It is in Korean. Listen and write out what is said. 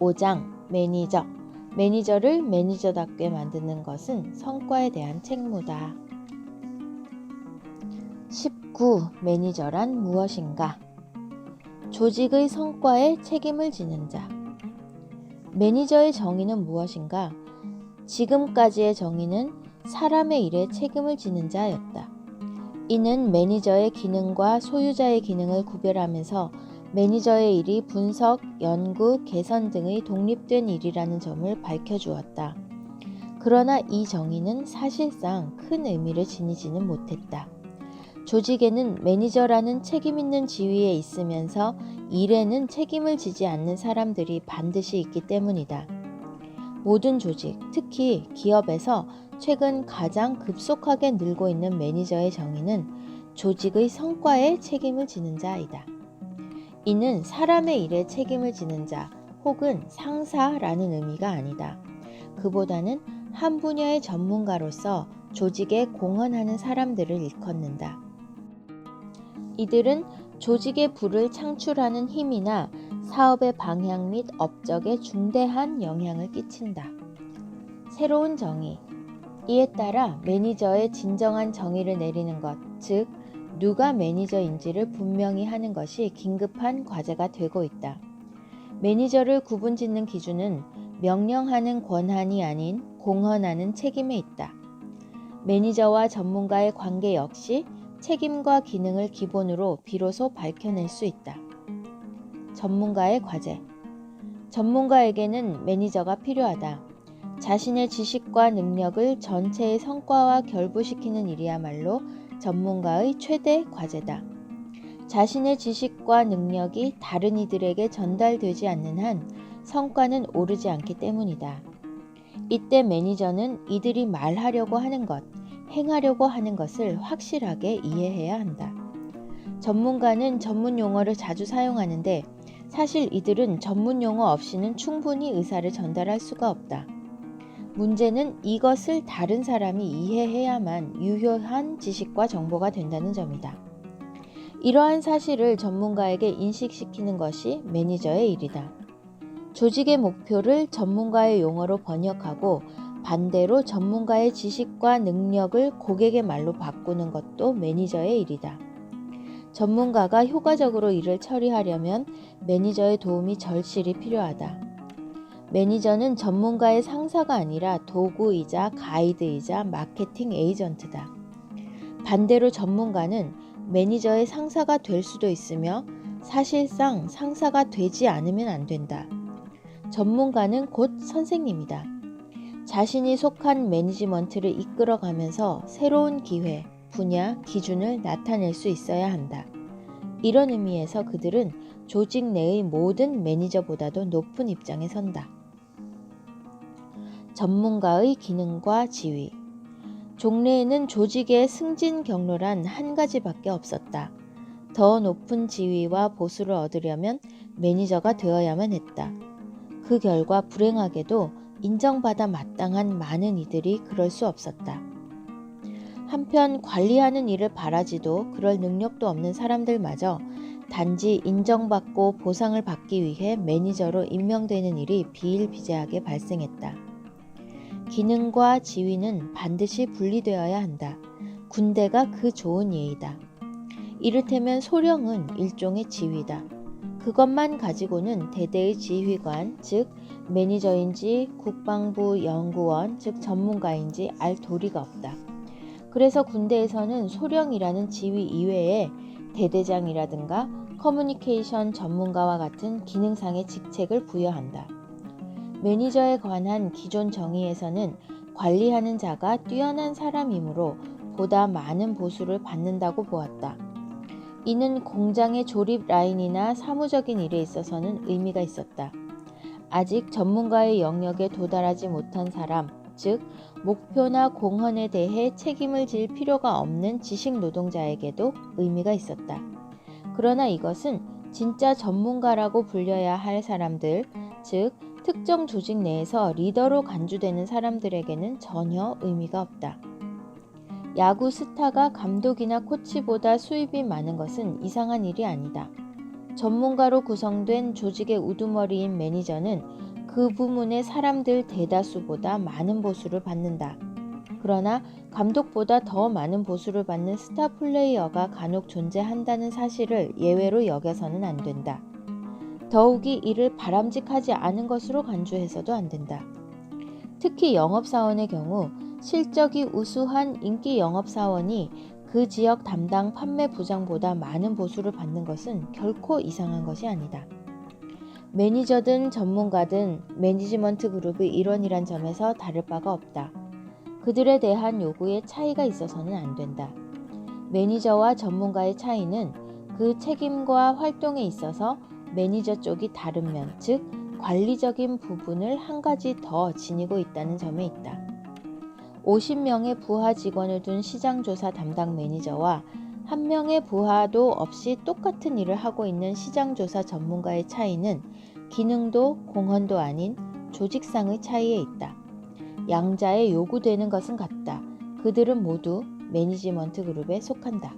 5장 매니저. 매니저를 매니저답게 만드는 것은 성과에 대한 책무다. 19. 매니저란 무엇인가? 조직의 성과에 책임을 지는 자. 매니저의 정의는 무엇인가? 지금까지의 정의는 사람의 일에 책임을 지는 자였다. 이는 매니저의 기능과 소유자의 기능을 구별하면서 매니저의 일이 분석, 연구, 개선 등의 독립된 일이라는 점을 밝혀주었다. 그러나 이 정의는 사실상 큰 의미를 지니지는 못했다. 조직에는 매니저라는 책임있는 지위에 있으면서 일에는 책임을 지지 않는 사람들이 반드시 있기 때문이다. 모든 조직, 특히 기업에서 최근 가장 급속하게 늘고 있는 매니저의 정의는 조직의 성과에 책임을 지는 자이다. 이는 사람의 일에 책임을 지는 자 혹은 상사라는 의미가 아니다. 그보다는 한 분야의 전문가로서 조직에 공헌하는 사람들을 일컫는다. 이들은 조직의 부를 창출하는 힘이나 사업의 방향 및 업적에 중대한 영향을 끼친다. 새로운 정의. 이에 따라 매니저의 진정한 정의를 내리는 것, 즉 누가 매니저인지를 분명히 하는 것이 긴급한 과제가 되고 있다. 매니저를 구분짓는 기준은 명령하는 권한이 아닌 공헌하는 책임에 있다. 매니저와 전문가의 관계 역시 책임과 기능을 기본으로 비로소 밝혀낼 수 있다. 전문가의 과제. 전문가에게는 매니저가 필요하다. 자신의 지식과 능력을 전체의 성과와 결부시키는 일이야말로 전문가의 최대 과제다. 자신의 지식과 능력이 다른 이들에게 전달되지 않는 한 성과는 오르지 않기 때문이다. 이때 매니저는 이들이 말하려고 하는 것, 행하려고 하는 것을 확실하게 이해해야 한다. 전문가는 전문 용어를 자주 사용하는데 사실 이들은 전문 용어 없이는 충분히 의사를 전달할 수가 없다. 문제는 이것을 다른 사람이 이해해야만 유효한 지식과 정보가 된다는 점이다. 이러한 사실을 전문가에게 인식시키는 것이 매니저의 일이다. 조직의 목표를 전문가의 용어로 번역하고 반대로 전문가의 지식과 능력을 고객의 말로 바꾸는 것도 매니저의 일이다. 전문가가 효과적으로 일을 처리하려면 매니저의 도움이 절실히 필요하다. 매니저는 전문가의 상사가 아니라 도구이자 가이드이자 마케팅 에이전트다. 반대로 전문가는 매니저의 상사가 될 수도 있으며 사실상 상사가 되지 않으면 안 된다. 전문가는 곧 선생님이다. 자신이 속한 매니지먼트를 이끌어가면서 새로운 기회, 분야, 기준을 나타낼 수 있어야 한다. 이런 의미에서 그들은 조직 내의 모든 매니저보다도 높은 입장에 선다. 전문가의 기능과 지위. 종래에는 조직의 승진 경로란 한 가지밖에 없었다. 더 높은 지위와 보수를 얻으려면 매니저가 되어야만 했다. 그 결과 불행하게도 인정받아 마땅한 많은 이들이 그럴 수 없었다. 한편 관리하는 일을 바라지도 그럴 능력도 없는 사람들마저 단지 인정받고 보상을 받기 위해 매니저로 임명되는 일이 비일비재하게 발생했다. 기능과 지위는 반드시 분리되어야 한다. 군대가 그 좋은 예이다. 이를테면 소령은 일종의 지휘다. 그것만 가지고는 대대의 지휘관, 즉 매니저인지 국방부 연구원, 즉 전문가인지 알 도리가 없다. 그래서 군대에서는 소령이라는 지휘 이외에 대대장이라든가 커뮤니케이션 전문가와 같은 기능상의 직책을 부여한다. 매니저에 관한 기존 정의에서는 관리하는 자가 뛰어난 사람이므로 보다 많은 보수를 받는다고 보았다. 이는 공장의 조립 라인이나 사무적인 일에 있어서는 의미가 있었다. 아직 전문가의 영역에 도달하지 못한 사람, 즉 목표나 공헌에 대해 책임을 질 필요가 없는 지식 노동자에게도 의미가 있었다. 그러나 이것은 진짜 전문가라고 불려야 할 사람들, 즉 특정 조직 내에서 리더로 간주되는 사람들에게는 전혀 의미가 없다. 야구 스타가 감독이나 코치보다 수입이 많은 것은 이상한 일이 아니다. 전문가로 구성된 조직의 우두머리인 매니저는 그 부문의 사람들 대다수보다 많은 보수를 받는다. 그러나 감독보다 더 많은 보수를 받는 스타 플레이어가 간혹 존재한다는 사실을 예외로 여겨서는 안 된다. 더욱이 이를 바람직하지 않은 것으로 간주해서도 안 된다. 특히 영업사원의 경우 실적이 우수한 인기 영업사원이 그 지역 담당 판매 부장보다 많은 보수를 받는 것은 결코 이상한 것이 아니다. 매니저든 전문가든 매니지먼트 그룹의 일원이란 점에서 다를 바가 없다. 그들에 대한 요구에 차이가 있어서는 안 된다. 매니저와 전문가의 차이는 그 책임과 활동에 있어서 매니저 쪽이 다른 면, 즉 관리적인 부분을 한 가지 더 지니고 있다는 점에 있다. 50명의 부하 직원을 둔 시장조사 담당 매니저와 1명의 부하도 없이 똑같은 일을 하고 있는 시장조사 전문가의 차이는 기능도 공헌도 아닌 조직상의 차이에 있다. 양자에 요구되는 것은 같다. 그들은 모두 매니지먼트 그룹에 속한다.